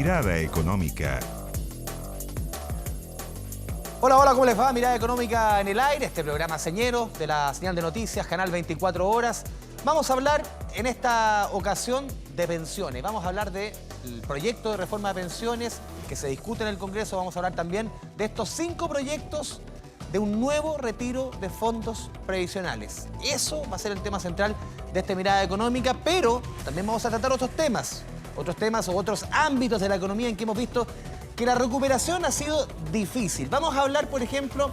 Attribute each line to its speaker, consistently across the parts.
Speaker 1: Mirada Económica.
Speaker 2: Hola, hola, ¿cómo les va? Mirada Económica en el aire, este programa señero de la señal de noticias, Canal 24 Horas. Vamos a hablar en esta ocasión de pensiones. Vamos a hablar del proyecto de reforma de pensiones que se discute en el Congreso. Vamos a hablar también de estos 5 proyectos de un nuevo retiro de fondos previsionales. Eso va a ser el tema central de esta Mirada Económica, pero también vamos a tratar otros temas o otros ámbitos de la economía en que hemos visto que la recuperación ha sido difícil. Vamos a hablar, por ejemplo,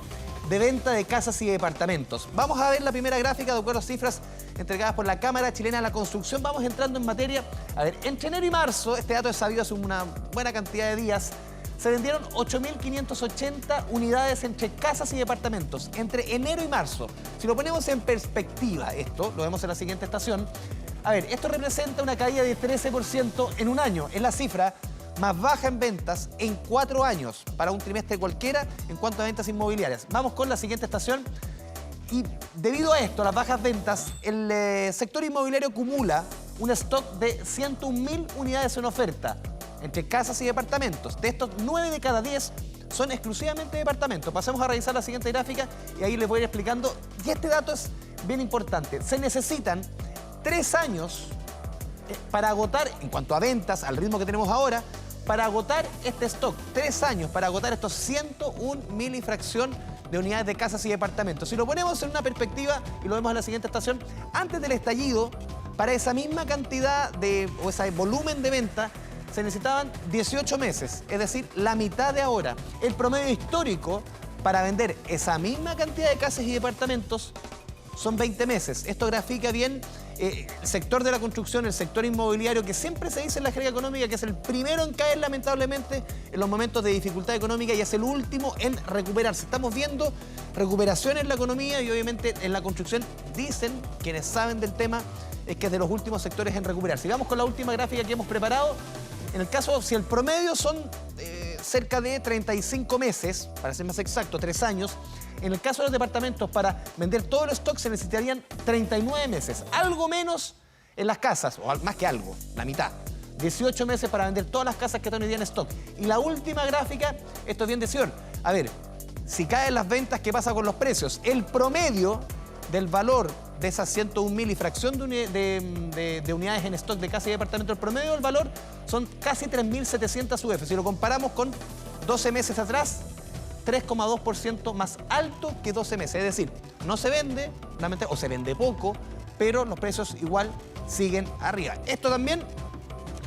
Speaker 2: de venta de casas y departamentos. Vamos a ver la primera gráfica de acuerdo a cifras entregadas por la Cámara Chilena de la Construcción. Vamos entrando en materia. A ver, entre enero y marzo, este dato es sabido hace una buena cantidad de días, se vendieron 8.580 unidades entre casas y departamentos, entre enero y marzo. Si lo ponemos en perspectiva, esto lo vemos en la siguiente estación. A ver, esto representa una caída de 13% en un año. Es la cifra más baja en ventas en 4 años para un trimestre cualquiera en cuanto a ventas inmobiliarias. Vamos con la siguiente estación. Y debido a esto, las bajas ventas, el sector inmobiliario acumula un stock de 101.000 unidades en oferta entre casas y departamentos. De estos, 9 de cada 10 son exclusivamente departamentos. Pasemos a revisar la siguiente gráfica y ahí les voy a ir explicando. Y este dato es bien importante. Se necesitan 3 años para agotar, en cuanto a ventas, al ritmo que tenemos ahora, para agotar este stock. 3 años para agotar estos 101.000 y fracción de unidades de casas y departamentos. Si lo ponemos en una perspectiva, y lo vemos en la siguiente estación, antes del estallido, para esa misma cantidad o ese volumen de venta, se necesitaban 18 meses, es decir, la mitad de ahora. El promedio histórico para vender esa misma cantidad de casas y departamentos son 20 meses. Esto grafica bien el sector de la construcción, el sector inmobiliario, que siempre se dice en la jerga económica que es el primero en caer lamentablemente en los momentos de dificultad económica y es el último en recuperarse. Estamos viendo recuperación en la economía y obviamente en la construcción dicen, quienes saben del tema, es que es de los últimos sectores en recuperarse. Vamos con la última gráfica que hemos preparado. En el caso, si el promedio son cerca de 35 meses, para ser más exacto, 3 años, en el caso de los departamentos, para vender todo el stock se necesitarían 39 meses. Algo menos en las casas, o más que algo, la mitad. 18 meses para vender todas las casas que están hoy día en stock. Y la última gráfica, esto es bien decidor. A ver, si caen las ventas, ¿qué pasa con los precios? El promedio del valor de esas 101.000 y fracción de unidades en stock de casa y departamento, el promedio del valor son casi 3.700 UF. Si lo comparamos con 12 meses atrás, 3,2% más alto que 12 meses. Es decir, no se vende, o se vende poco, pero los precios igual siguen arriba. Esto también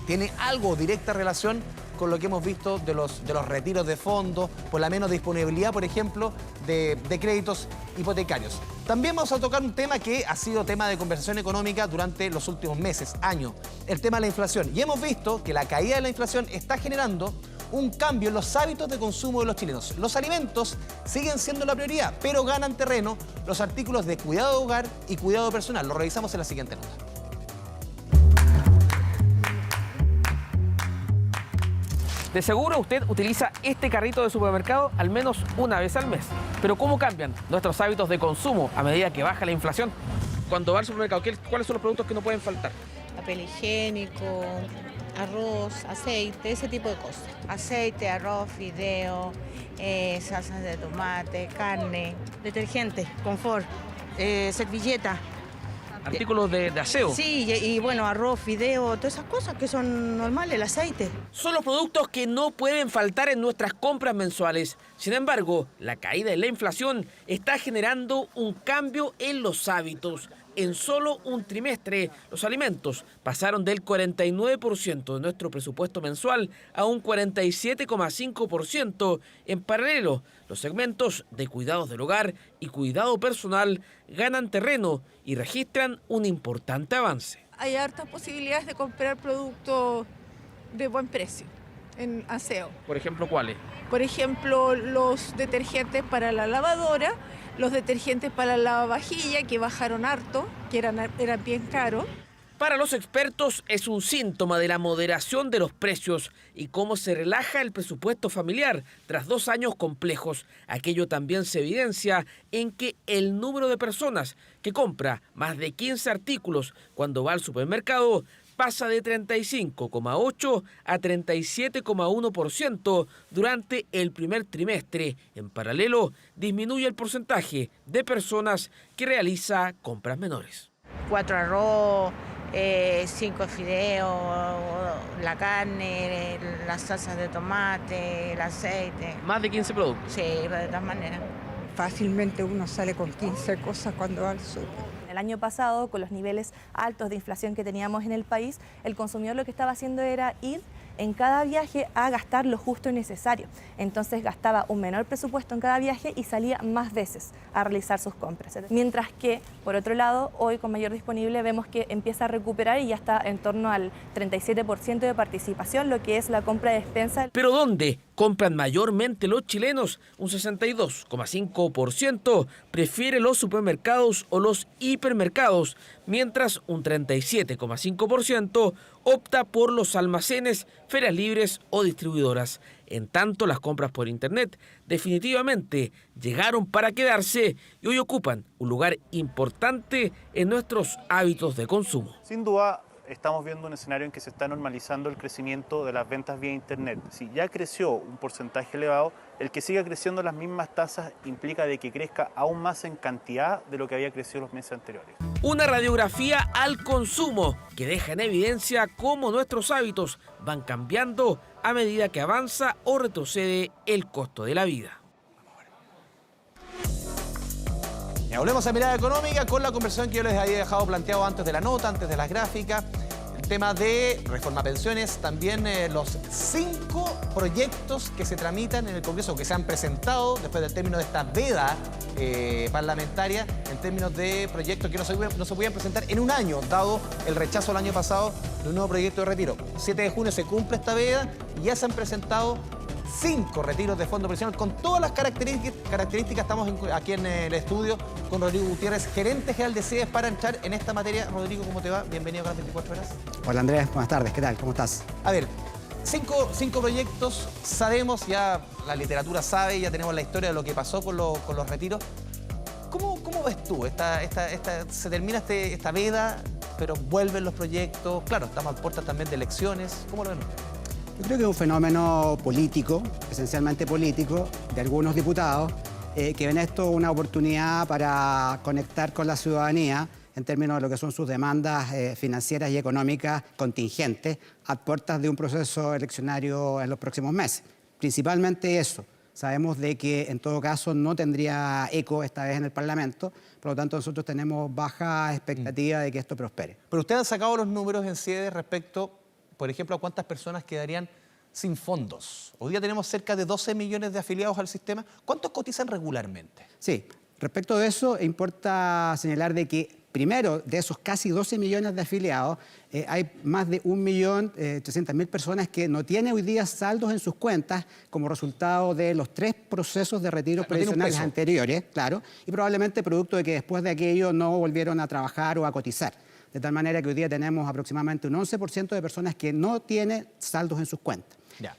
Speaker 2: tiene algo directa relación con lo que hemos visto de los retiros de fondos, por la menos disponibilidad, por ejemplo, de créditos hipotecarios. También vamos a tocar un tema que ha sido tema de conversación económica durante los últimos meses, años, el tema de la inflación. Y hemos visto que la caída de la inflación está generando un cambio en los hábitos de consumo de los chilenos. Los alimentos siguen siendo la prioridad, pero ganan terreno los artículos de cuidado de hogar y cuidado personal. Lo revisamos en la siguiente nota.
Speaker 3: De seguro usted utiliza este carrito de supermercado al menos una vez al mes. Pero ¿cómo cambian nuestros hábitos de consumo a medida que baja la inflación? Cuando va al supermercado, ¿cuáles son los productos que no pueden faltar?
Speaker 4: Papel higiénico, arroz, aceite, ese tipo de cosas. Aceite, arroz, fideo, salsas de tomate, carne, detergente, confort, servilleta.
Speaker 3: Artículos de aseo.
Speaker 4: Sí, y bueno, arroz, fideo, todas esas cosas que son normales, el aceite.
Speaker 3: Son los productos que no pueden faltar en nuestras compras mensuales. Sin embargo, la caída de la inflación está generando un cambio en los hábitos. En solo un trimestre, los alimentos pasaron del 49% de nuestro presupuesto mensual a un 47,5%. En paralelo, los segmentos de cuidados del hogar y cuidado personal ganan terreno y registran un importante avance.
Speaker 5: Hay hartas posibilidades de comprar productos de buen precio en aseo.
Speaker 3: Por ejemplo, ¿cuáles?
Speaker 5: Por ejemplo, los detergentes para la lavadora, los detergentes para la lavavajilla, que bajaron harto, que eran bien caros.
Speaker 3: Para los expertos es un síntoma de la moderación de los precios y cómo se relaja el presupuesto familiar tras 2 años complejos. Aquello también se evidencia en que el número de personas que compra más de 15 artículos cuando va al supermercado pasa de 35,8 a 37,1% durante el primer trimestre. En paralelo, disminuye el porcentaje de personas que realiza compras menores.
Speaker 4: 4 arroz, 5 fideos, la carne, las salsas de tomate, el aceite.
Speaker 3: Más de 15 productos.
Speaker 4: Sí, de todas maneras.
Speaker 1: Fácilmente uno sale con 15 cosas cuando va al súper.
Speaker 6: El año pasado, con los niveles altos de inflación que teníamos en el país, el consumidor lo que estaba haciendo era ir en cada viaje a gastar lo justo y necesario. Entonces gastaba un menor presupuesto en cada viaje y salía más veces a realizar sus compras. Mientras que, por otro lado, hoy con mayor disponible vemos que empieza a recuperar y ya está en torno al 37% de participación, lo que es la compra de despensa.
Speaker 3: ¿Pero dónde compran mayormente los chilenos? Un 62,5% prefiere los supermercados o los hipermercados, mientras un 37,5% opta por los almacenes, ferias libres o distribuidoras. En tanto, las compras por internet definitivamente llegaron para quedarse y hoy ocupan un lugar importante en nuestros hábitos de consumo.
Speaker 7: Sin duda, estamos viendo un escenario en que se está normalizando el crecimiento de las ventas vía internet. Si ya creció un porcentaje elevado, el que siga creciendo las mismas tasas implica de que crezca aún más en cantidad de lo que había crecido los meses anteriores.
Speaker 3: Una radiografía al consumo que deja en evidencia cómo nuestros hábitos van cambiando a medida que avanza o retrocede el costo de la vida.
Speaker 2: Ya volvemos a Mirada Económica con la conversación que yo les había dejado planteado antes de la nota, antes de las gráficas. El tema de reforma a pensiones, también los 5 proyectos que se tramitan en el Congreso, que se han presentado después del término de esta veda parlamentaria, en términos de proyectos que no se podían presentar en un año, dado el rechazo el año pasado de un nuevo proyecto de retiro. 7 de junio se cumple esta veda y ya se han presentado 5 retiros de fondo previsional con todas las características. Estamos aquí en el estudio con Rodrigo Gutiérrez, gerente general de CIES, para entrar en esta materia. Rodrigo, ¿cómo te va? Bienvenido a las 24 horas.
Speaker 8: Hola Andrés, buenas tardes, ¿qué tal? ¿Cómo estás?
Speaker 2: A ver, cinco proyectos, sabemos, ya la literatura sabe, ya tenemos la historia de lo que pasó con los retiros. ¿Cómo ves tú? Se termina esta veda, pero vuelven los proyectos. Claro, estamos a puertas también de elecciones. ¿Cómo lo ven ustedes?
Speaker 8: Yo creo que es un fenómeno político, esencialmente político, de algunos diputados que ven esto una oportunidad para conectar con la ciudadanía en términos de lo que son sus demandas financieras y económicas contingentes a puertas de un proceso eleccionario en los próximos meses. Principalmente eso. Sabemos de que en todo caso no tendría eco esta vez en el Parlamento, por lo tanto nosotros tenemos baja expectativa de que esto prospere.
Speaker 2: Pero usted ha sacado los números en CIEDES respecto, por ejemplo, a cuántas personas quedarían sin fondos. Hoy día tenemos cerca de 12 millones de afiliados al sistema. ¿Cuántos cotizan regularmente?
Speaker 8: Sí, respecto de eso importa señalar de que primero, de esos casi 12 millones de afiliados, hay más de 1.300.000 personas que no tienen hoy día saldos en sus cuentas como resultado de los 3 procesos de retiro previsionales anteriores, claro, y probablemente producto de que después de aquello no volvieron a trabajar o a cotizar. De tal manera que hoy día tenemos aproximadamente un 11% de personas que no tienen saldos en sus cuentas.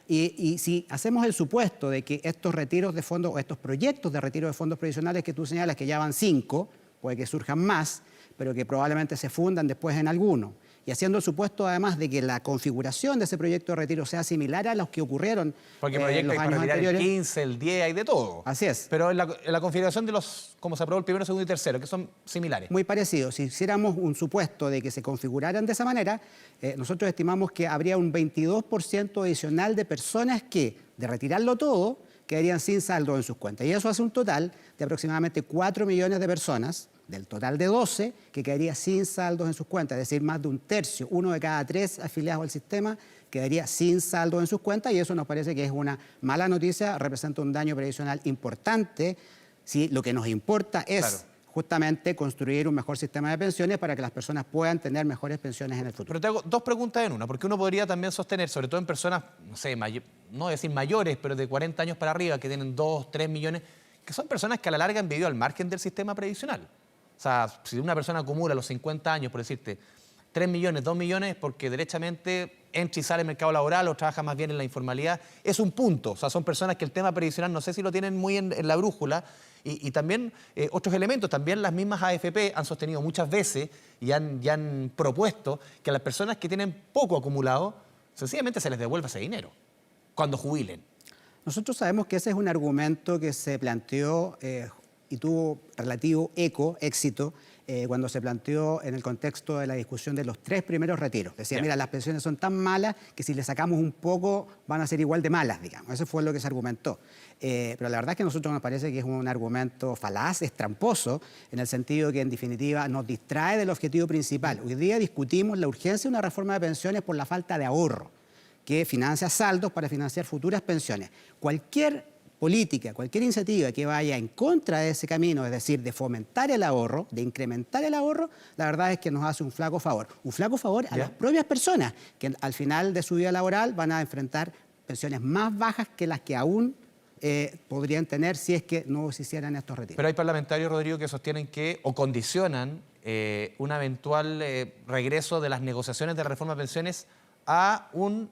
Speaker 8: Y si hacemos el supuesto de que estos retiros de fondos o estos proyectos de retiro de fondos previsionales que tú señalas que ya van 5, puede que surjan más, pero que probablemente se fundan después en alguno. Y haciendo el supuesto además de que la configuración de ese proyecto de retiro sea similar a los que ocurrieron
Speaker 2: porque
Speaker 8: en los años
Speaker 2: para retirar
Speaker 8: anteriores.
Speaker 2: El 15, el 10, hay de todo.
Speaker 8: Así es.
Speaker 2: Pero en la configuración de los, como se aprobó el primero, segundo y tercero, que son similares.
Speaker 8: Muy parecido. Si hiciéramos un supuesto de que se configuraran de esa manera, nosotros estimamos que habría un 22% adicional de personas que, de retirarlo todo, quedarían sin saldo en sus cuentas. Y eso hace un total de aproximadamente 4 millones de personas, del total de 12, que quedaría sin saldos en sus cuentas, es decir, más de un tercio, 1 de cada 3 afiliados al sistema quedaría sin saldos en sus cuentas, y eso nos parece que es una mala noticia, representa un daño previsional importante, si lo que nos importa es justamente construir un mejor sistema de pensiones para que las personas puedan tener mejores pensiones en el futuro.
Speaker 2: Pero te hago 2 preguntas en una, porque uno podría también sostener, sobre todo en personas, no sé, no decir mayores, pero de 40 años para arriba, que tienen 2, 3 millones, que son personas que a la larga han vivido al margen del sistema previsional. O sea, si una persona acumula los 50 años, por decirte, 3 millones, 2 millones, porque derechamente entra y sale el mercado laboral o trabaja más bien en la informalidad. Es un punto, o sea, son personas que el tema previsional no sé si lo tienen muy en la brújula. Y también otros elementos, también las mismas AFP han sostenido muchas veces y han propuesto que a las personas que tienen poco acumulado, sencillamente se les devuelva ese dinero cuando jubilen.
Speaker 8: Nosotros sabemos que ese es un argumento que se planteó y tuvo relativo éxito, cuando se planteó en el contexto de la discusión de los 3 primeros retiros. Decía, mira, las pensiones son tan malas que si le sacamos un poco van a ser igual de malas, digamos. Eso fue lo que se argumentó. Pero la verdad es que a nosotros nos parece que es un argumento falaz, es tramposo, en el sentido que en definitiva nos distrae del objetivo principal. Hoy día discutimos la urgencia de una reforma de pensiones por la falta de ahorro, que financia saldos para financiar futuras pensiones. Cualquier política, cualquier iniciativa que vaya en contra de ese camino, es decir, de fomentar el ahorro, de incrementar el ahorro, la verdad es que nos hace un flaco favor. Un flaco favor a las propias personas, que al final de su vida laboral van a enfrentar pensiones más bajas que las que aún podrían tener si es que no se hicieran estos retiros.
Speaker 2: Pero hay parlamentarios, Rodrigo, que sostienen que o condicionan un eventual regreso de las negociaciones de reforma de pensiones a un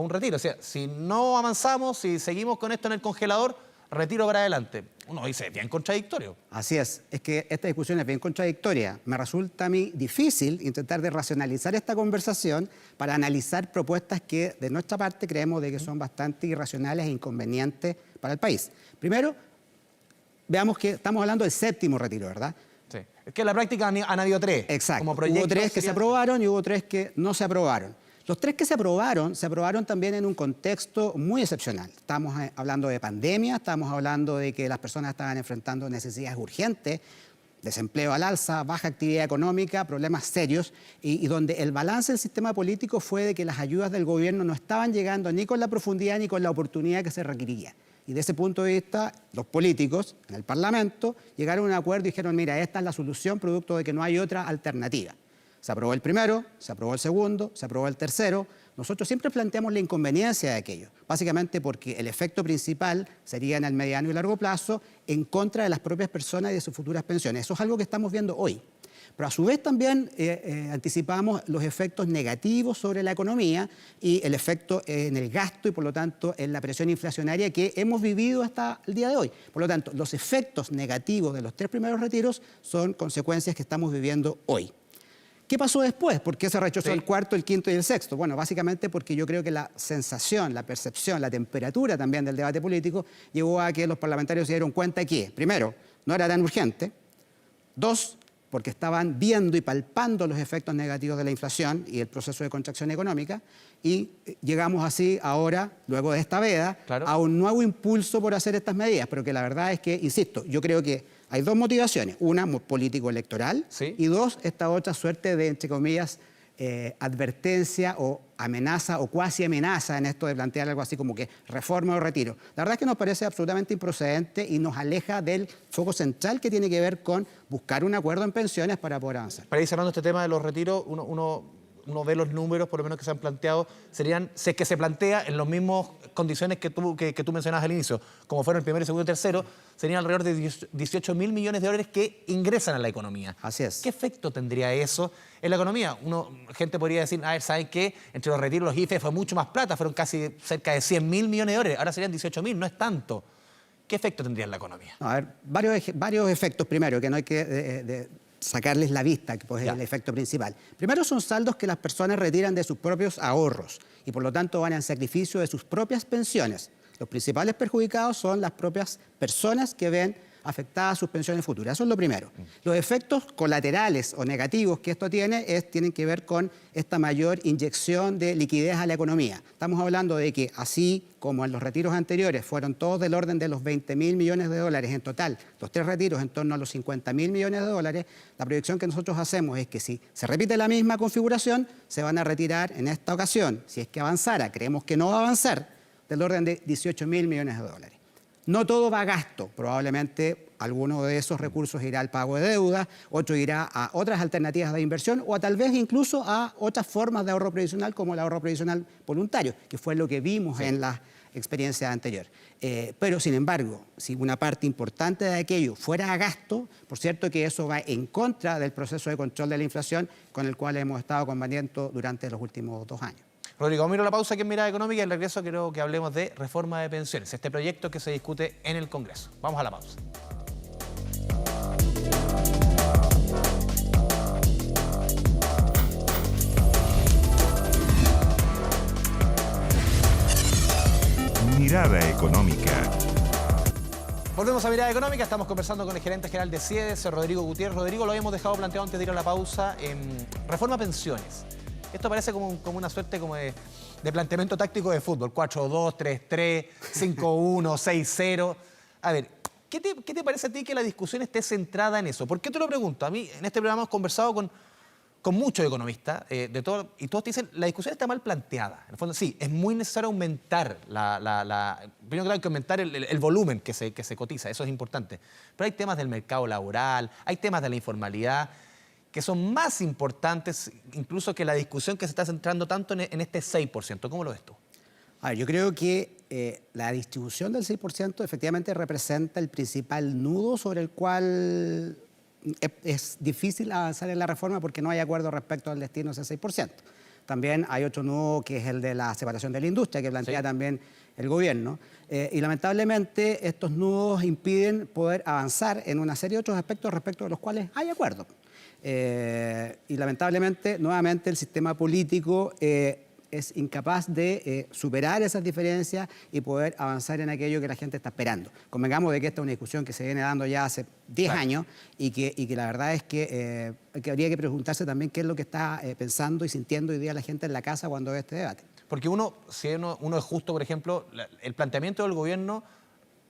Speaker 2: retiro. O sea, si no avanzamos, si seguimos con esto en el congelador, retiro para adelante. Uno dice, es bien contradictorio.
Speaker 8: Así es que esta discusión es bien contradictoria. Me resulta a mí difícil intentar de racionalizar esta conversación para analizar propuestas que de nuestra parte creemos de que son bastante irracionales e inconvenientes para el país. Primero, veamos que estamos hablando del 7º retiro, ¿verdad?
Speaker 2: Sí. Es que en la práctica han habido 3.
Speaker 8: Exacto.
Speaker 2: Como
Speaker 8: hubo 3 que se aprobaron y hubo 3 que no se aprobaron. Los 3 que se aprobaron también en un contexto muy excepcional. Estamos hablando de pandemia, estamos hablando de que las personas estaban enfrentando necesidades urgentes, desempleo al alza, baja actividad económica, problemas serios, y donde el balance del sistema político fue de que las ayudas del gobierno no estaban llegando ni con la profundidad ni con la oportunidad que se requería. Y de ese punto de vista, los políticos en el Parlamento llegaron a un acuerdo y dijeron, mira, esta es la solución producto de que no hay otra alternativa. Se aprobó el primero, se aprobó el segundo, se aprobó el tercero. Nosotros siempre planteamos la inconveniencia de aquello, básicamente porque el efecto principal sería en el mediano y largo plazo en contra de las propias personas y de sus futuras pensiones. Eso es algo que estamos viendo hoy. Pero a su vez también anticipamos los efectos negativos sobre la economía y el efecto en el gasto y por lo tanto en la presión inflacionaria que hemos vivido hasta el día de hoy. Por lo tanto, los efectos negativos de los 3 primeros retiros son consecuencias que estamos viviendo hoy. ¿Qué pasó después? ¿Por qué se rechazó el 4., el 5. y el 6.? Bueno, básicamente porque yo creo que la sensación, la percepción, la temperatura también del debate político llevó a que los parlamentarios se dieron cuenta que, primero, no era tan urgente, 2, porque estaban viendo y palpando los efectos negativos de la inflación y el proceso de contracción económica, y llegamos así ahora, luego de esta veda, a un nuevo impulso por hacer estas medidas, pero que la verdad es que, insisto, yo creo que hay 2 motivaciones, una político-electoral y 2, esta otra suerte de, entre comillas, advertencia o amenaza o cuasi amenaza en esto de plantear algo así como que reforma o retiro. La verdad es que nos parece absolutamente improcedente y nos aleja del foco central que tiene que ver con buscar un acuerdo en pensiones para poder avanzar.
Speaker 2: Para ir cerrando este tema de los retiros, uno ve los números, por lo menos que se han planteado, serían, si es que se plantea en las mismas condiciones que tú mencionabas al inicio, como fueron el primero, el segundo y el tercero, serían alrededor de 18.000 millones de dólares que ingresan a la economía.
Speaker 8: Así es.
Speaker 2: ¿Qué efecto tendría eso en la economía? Gente podría decir, a ver, ¿saben qué? Entre los retiros, los IFE fue mucho más plata, fueron casi cerca de 100.000 millones de dólares, ahora serían 18.000, no es tanto. ¿Qué efecto tendría en la economía?
Speaker 8: A ver, varios efectos. Primero, que no hay que sacarles la vista, que pues es el efecto principal. Primero, son saldos que las personas retiran de sus propios ahorros y por lo tanto van en sacrificio de sus propias pensiones. Los principales perjudicados son las propias personas que ven afectadas sus pensiones futuras. Eso es lo primero. Los efectos colaterales o negativos que esto tienen que ver con esta mayor inyección de liquidez a la economía. Estamos hablando de que así como en los retiros anteriores fueron todos del orden de los 20.000 millones de dólares en total, los 3 retiros en torno a los 50.000 millones de dólares, la proyección que nosotros hacemos es que si se repite la misma configuración, se van a retirar en esta ocasión, si es que avanzara, creemos que no va a avanzar, del orden de 18.000 millones de dólares. No todo va a gasto, probablemente alguno de esos recursos irá al pago de deuda, otro irá a otras alternativas de inversión o tal vez incluso a otras formas de ahorro previsional como el ahorro previsional voluntario, que fue lo que vimos en experiencia anterior. Pero, sin embargo, si una parte importante de aquello fuera a gasto, por cierto que eso va en contra del proceso de control de la inflación con el cual hemos estado combatiendo durante los últimos 2 años.
Speaker 2: Rodrigo, vamos a ir a la pausa aquí en Mirada Económica y al regreso quiero que hablemos de reforma de pensiones, este proyecto que se discute en el Congreso. Vamos a la pausa.
Speaker 9: Mirada Económica.
Speaker 2: Volvemos a Mirada Económica, estamos conversando con el gerente general de CIEDES, Rodrigo Gutiérrez. Rodrigo, lo habíamos dejado planteado antes de ir a la pausa, reforma pensiones. Esto parece como una suerte como de planteamiento táctico de fútbol, 4-2, 3-3, 5-1, 6-0. A ver, ¿qué te parece a ti que la discusión esté centrada en eso? ¿Por qué te lo pregunto? A mí, en este programa hemos conversado con muchos economistas, y todos te dicen la discusión está mal planteada. En el fondo, sí, es muy necesario aumentar primero que todo hay que aumentar el volumen que se cotiza, eso es importante. Pero hay temas del mercado laboral, hay temas de la informalidad, que son más importantes incluso que la discusión que se está centrando tanto en este 6%. ¿Cómo lo ves tú?
Speaker 8: A ver, yo creo que la distribución del 6% efectivamente representa el principal nudo sobre el cual es difícil avanzar en la reforma porque no hay acuerdo respecto al destino de ese 6%. También hay otro nudo que es el de la separación de la industria que plantea también el gobierno. Y lamentablemente estos nudos impiden poder avanzar en una serie de otros aspectos respecto de los cuales hay acuerdo. Y lamentablemente, nuevamente, el sistema político es incapaz de superar esas diferencias y poder avanzar en aquello que la gente está esperando. Convengamos de que esta es una discusión que se viene dando ya hace 10 años y que la verdad es que habría que preguntarse también qué es lo que está pensando y sintiendo hoy día la gente en la casa cuando ve este debate. Porque
Speaker 2: si uno es justo, por ejemplo, el planteamiento del gobierno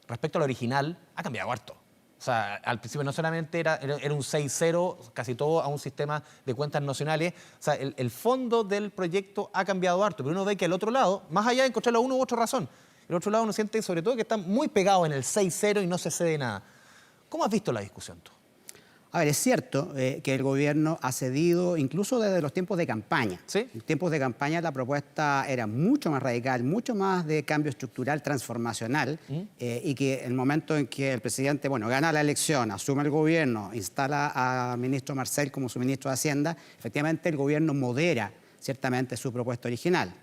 Speaker 2: respecto al original ha cambiado harto. O sea, al principio no solamente era un 6-0, casi todo a un sistema de cuentas nacionales. O sea, el fondo del proyecto ha cambiado harto, pero uno ve que al otro lado, más allá de encontrar una u otra razón, el otro lado uno siente sobre todo que está muy pegado en el 6-0 y no se cede nada. ¿Cómo has visto la discusión tú?
Speaker 8: A ver, es cierto que el gobierno ha cedido incluso desde los tiempos de campaña.
Speaker 2: ¿Sí?
Speaker 8: En tiempos de campaña la propuesta era mucho más radical, mucho más de cambio estructural, transformacional, y que el momento en que el presidente, gana la elección, asume el gobierno, instala al ministro Marcel como su ministro de Hacienda, efectivamente el gobierno modera ciertamente su propuesta original.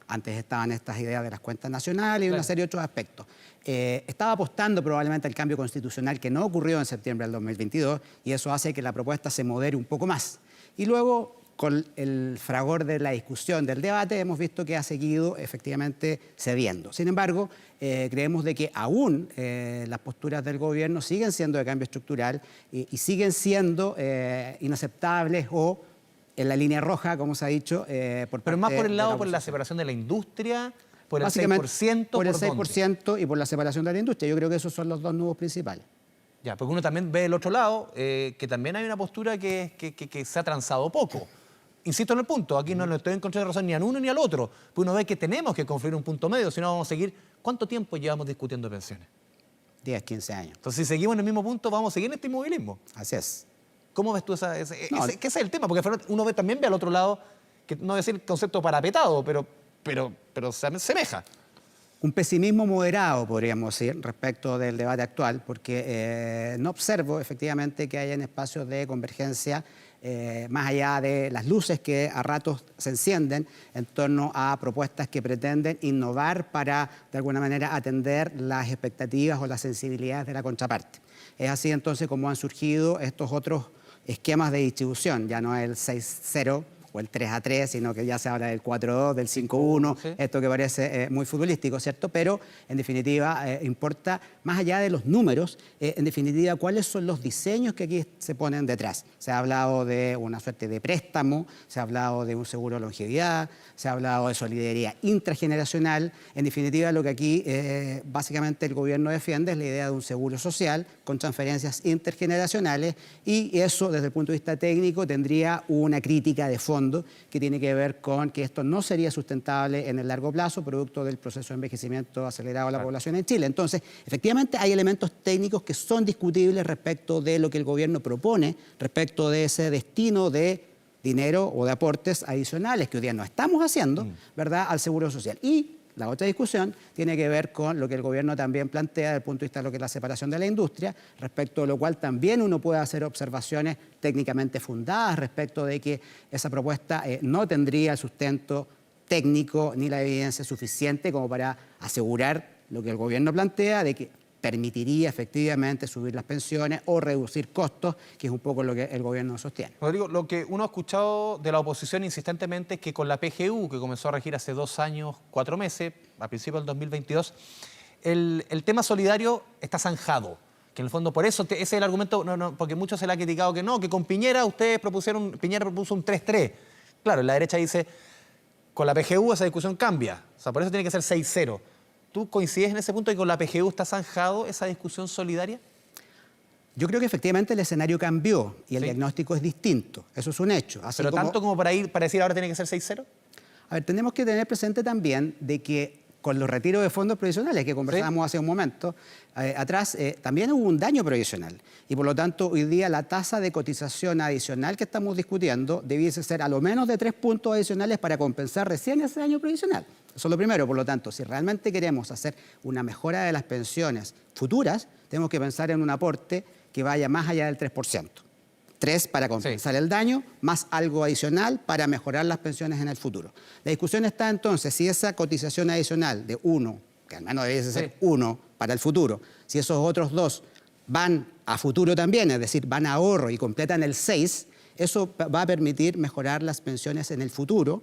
Speaker 8: Antes estaban estas ideas de las cuentas nacionales y una serie de otros aspectos. Estaba apostando probablemente al cambio constitucional que no ocurrió en septiembre del 2022 y eso hace que la propuesta se modere un poco más. Y luego, con el fragor de la discusión, del debate, hemos visto que ha seguido efectivamente cediendo. Sin embargo, creemos de que aún las posturas del gobierno siguen siendo de cambio estructural y siguen siendo inaceptables o en la línea roja, como se ha dicho.
Speaker 2: Pero más por el lado, por la separación de la industria, por el 6%.
Speaker 8: Por el 6% y por la separación de la industria. Yo creo que esos son los dos nudos principales.
Speaker 2: Ya, porque uno también ve el otro lado, que también hay una postura que se ha transado poco. Insisto en el punto, aquí no estoy en contra de razón ni al uno ni al otro, porque uno ve que tenemos que construir un punto medio, si no vamos a seguir. ¿Cuánto tiempo llevamos discutiendo pensiones?
Speaker 8: 10, 15 años.
Speaker 2: Entonces, si seguimos en el mismo punto, vamos a seguir en este inmovilismo.
Speaker 8: Así es. ¿Cómo
Speaker 2: ves tú ese es el tema? Porque uno también ve al otro lado, que no decir concepto parapetado, pero se asemeja.
Speaker 8: Un pesimismo moderado, podríamos decir, respecto del debate actual, porque no observo efectivamente que hayan espacios de convergencia más allá de las luces que a ratos se encienden en torno a propuestas que pretenden innovar para, de alguna manera, atender las expectativas o las sensibilidades de la contraparte. Es así entonces como han surgido estos otros esquemas de distribución, ya no el 6-0 o el 3-3, sino que ya se habla del 4-2, del 5-1, sí. Esto que parece muy futbolístico, ¿cierto? Pero, en definitiva, importa, más allá de los números, en definitiva, cuáles son los diseños que aquí se ponen detrás. Se ha hablado de una suerte de préstamo, se ha hablado de un seguro de longevidad, se ha hablado de solidaridad intrageneracional. En definitiva, lo que aquí básicamente el gobierno defiende es la idea de un seguro social con transferencias intergeneracionales y eso, desde el punto de vista técnico, tendría una crítica de fondo que tiene que ver con que esto no sería sustentable en el largo plazo, producto del proceso de envejecimiento acelerado de la población en Chile. Entonces, efectivamente, hay elementos técnicos que son discutibles respecto de lo que el gobierno propone, respecto de ese destino de dinero o de aportes adicionales que hoy día no estamos haciendo, ¿verdad?, al Seguro Social. Y la otra discusión tiene que ver con lo que el gobierno también plantea desde el punto de vista de lo que es la separación de la industria, respecto de lo cual también uno puede hacer observaciones técnicamente fundadas respecto de que esa propuesta no tendría el sustento técnico ni la evidencia suficiente como para asegurar lo que el gobierno plantea de que permitiría efectivamente subir las pensiones o reducir costos, que es un poco lo que el gobierno sostiene.
Speaker 2: Rodrigo, lo que uno ha escuchado de la oposición insistentemente es que con la PGU, que comenzó a regir hace 2 años, 4 meses, a principios del 2022, el tema solidario está zanjado. Que en el fondo, por eso, ese es el argumento, porque muchos se le ha criticado que no, que con Piñera Piñera propuso un 3-3. Claro, la derecha dice, con la PGU esa discusión cambia, o sea, por eso tiene que ser 6-0. ¿Tú coincides en ese punto y con la PGU está zanjado esa discusión solidaria?
Speaker 8: Yo creo que efectivamente el escenario cambió y el diagnóstico es distinto. Eso es un hecho.
Speaker 2: Pero tanto como para decir ahora tiene que ser 6-0.
Speaker 8: A ver, tenemos que tener presente también de que con los retiros de fondos previsionales que conversábamos hace un momento atrás, también hubo un daño previsional. Y por lo tanto, hoy día la tasa de cotización adicional que estamos discutiendo debiese ser a lo menos de 3 puntos adicionales para compensar recién ese daño previsional. Eso es lo primero. Por lo tanto, si realmente queremos hacer una mejora de las pensiones futuras, tenemos que pensar en un aporte que vaya más allá del 3%. 3 para compensar el daño, más algo adicional para mejorar las pensiones en el futuro. La discusión está entonces si esa cotización adicional de 1, que al menos debiese ser 1 para el futuro, si esos otros 2 van a futuro también, es decir, van a ahorro y completan el 6, eso va a permitir mejorar las pensiones en el futuro,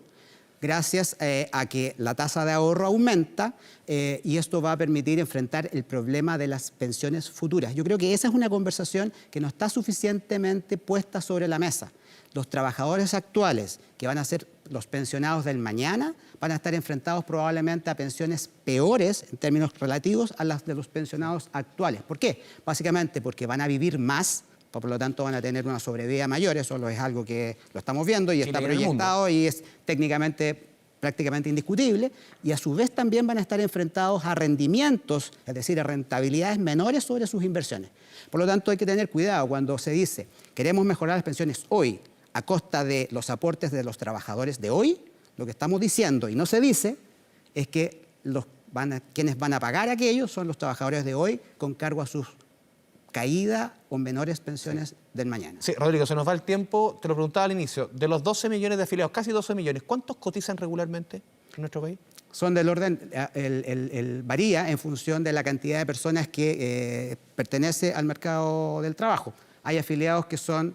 Speaker 8: gracias a que la tasa de ahorro aumenta y esto va a permitir enfrentar el problema de las pensiones futuras. Yo creo que esa es una conversación que no está suficientemente puesta sobre la mesa. Los trabajadores actuales, que van a ser los pensionados del mañana, van a estar enfrentados probablemente a pensiones peores en términos relativos a las de los pensionados actuales. ¿Por qué? Básicamente porque van a vivir más, por lo tanto van a tener una sobrevida mayor, eso es algo que lo estamos viendo y está proyectado y es técnicamente prácticamente indiscutible, y a su vez también van a estar enfrentados a rendimientos, es decir, a rentabilidades menores sobre sus inversiones. Por lo tanto hay que tener cuidado cuando se dice queremos mejorar las pensiones hoy a costa de los aportes de los trabajadores de hoy, lo que estamos diciendo y no se dice es que quienes van a pagar aquello son los trabajadores de hoy con cargo a sus caída o menores pensiones del mañana. Sí,
Speaker 2: Rodrigo, se nos va el tiempo. Te lo preguntaba al inicio. De los 12 millones de afiliados, casi 12 millones, ¿cuántos cotizan regularmente en nuestro país?
Speaker 8: Son del orden, varía en función de la cantidad de personas que pertenece al mercado del trabajo. Hay afiliados que son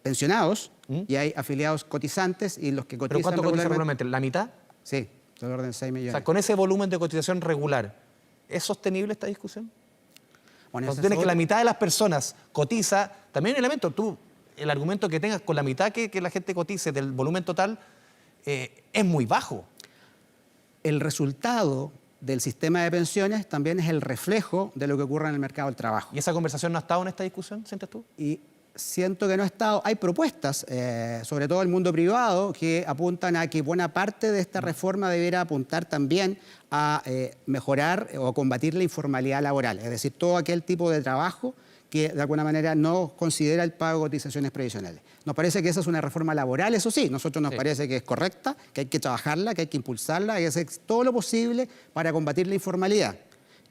Speaker 8: pensionados y hay afiliados cotizantes y los que cotizan.
Speaker 2: ¿Pero cuánto cotizan regularmente? ¿La mitad?
Speaker 8: Sí, del orden de 6 millones.
Speaker 2: O sea, con ese volumen de cotización regular, ¿es sostenible esta discusión? Bueno, cuando tienes que la mitad de las personas cotiza, también el argumento que tengas con la mitad que la gente cotice del volumen total es muy bajo.
Speaker 8: El resultado del sistema de pensiones también es el reflejo de lo que ocurre en el mercado del trabajo.
Speaker 2: ¿Y esa conversación no ha estado en esta discusión, sientes tú?
Speaker 8: Y siento que no ha estado. Hay propuestas, sobre todo el mundo privado, que apuntan a que buena parte de esta reforma debiera apuntar también a mejorar o a combatir la informalidad laboral, es decir, todo aquel tipo de trabajo que de alguna manera no considera el pago de cotizaciones previsionales. Nos parece que esa es una reforma laboral, eso sí, nosotros nos parece que es correcta, que hay que trabajarla, que hay que impulsarla, hay que hacer todo lo posible para combatir la informalidad.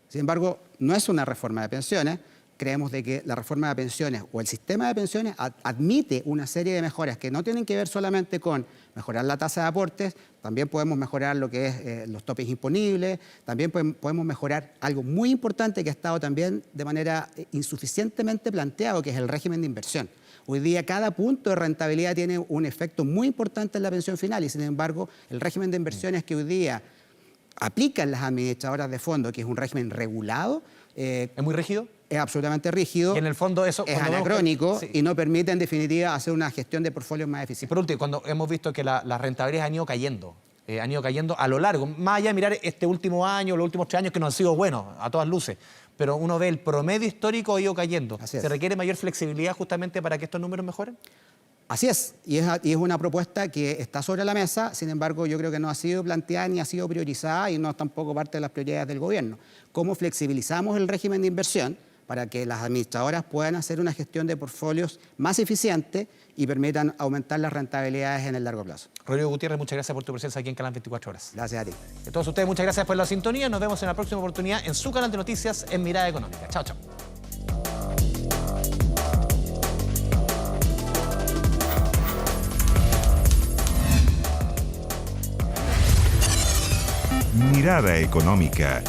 Speaker 8: Sin embargo, no es una reforma de pensiones. Creemos de que la reforma de pensiones o el sistema de pensiones admite una serie de mejoras que no tienen que ver solamente con mejorar la tasa de aportes, también podemos mejorar lo que es los topes imponibles, también podemos mejorar algo muy importante que ha estado también de manera insuficientemente planteado, que es el régimen de inversión. Hoy día cada punto de rentabilidad tiene un efecto muy importante en la pensión final y sin embargo el régimen de inversiones que hoy día aplican las administradoras de fondos, que es un régimen regulado.
Speaker 2: ¿Es muy rígido?
Speaker 8: Es absolutamente rígido.
Speaker 2: Y en el fondo eso
Speaker 8: es anacrónico y no permite en definitiva hacer una gestión de portfolios más eficiente.
Speaker 2: Y por último, cuando hemos visto que las rentabilidades han ido cayendo a lo largo, más allá de mirar este último año, los últimos 3 años que no han sido buenos a todas luces, pero uno ve el promedio histórico ha ido cayendo. ¿Se requiere mayor flexibilidad justamente para que estos números mejoren?
Speaker 8: Así es, y es una propuesta que está sobre la mesa, sin embargo yo creo que no ha sido planteada ni ha sido priorizada y no es tampoco parte de las prioridades del gobierno. ¿Cómo flexibilizamos el régimen de inversión para que las administradoras puedan hacer una gestión de portfolios más eficiente y permitan aumentar las rentabilidades en el largo plazo.
Speaker 2: Rodrigo Gutiérrez, muchas gracias por tu presencia aquí en Canal 24 Horas.
Speaker 8: Gracias a ti.
Speaker 2: A todos ustedes, muchas gracias por la sintonía. Nos vemos en la próxima oportunidad en su canal de noticias en Mirada Económica. Chao, chao.
Speaker 9: Mirada Económica,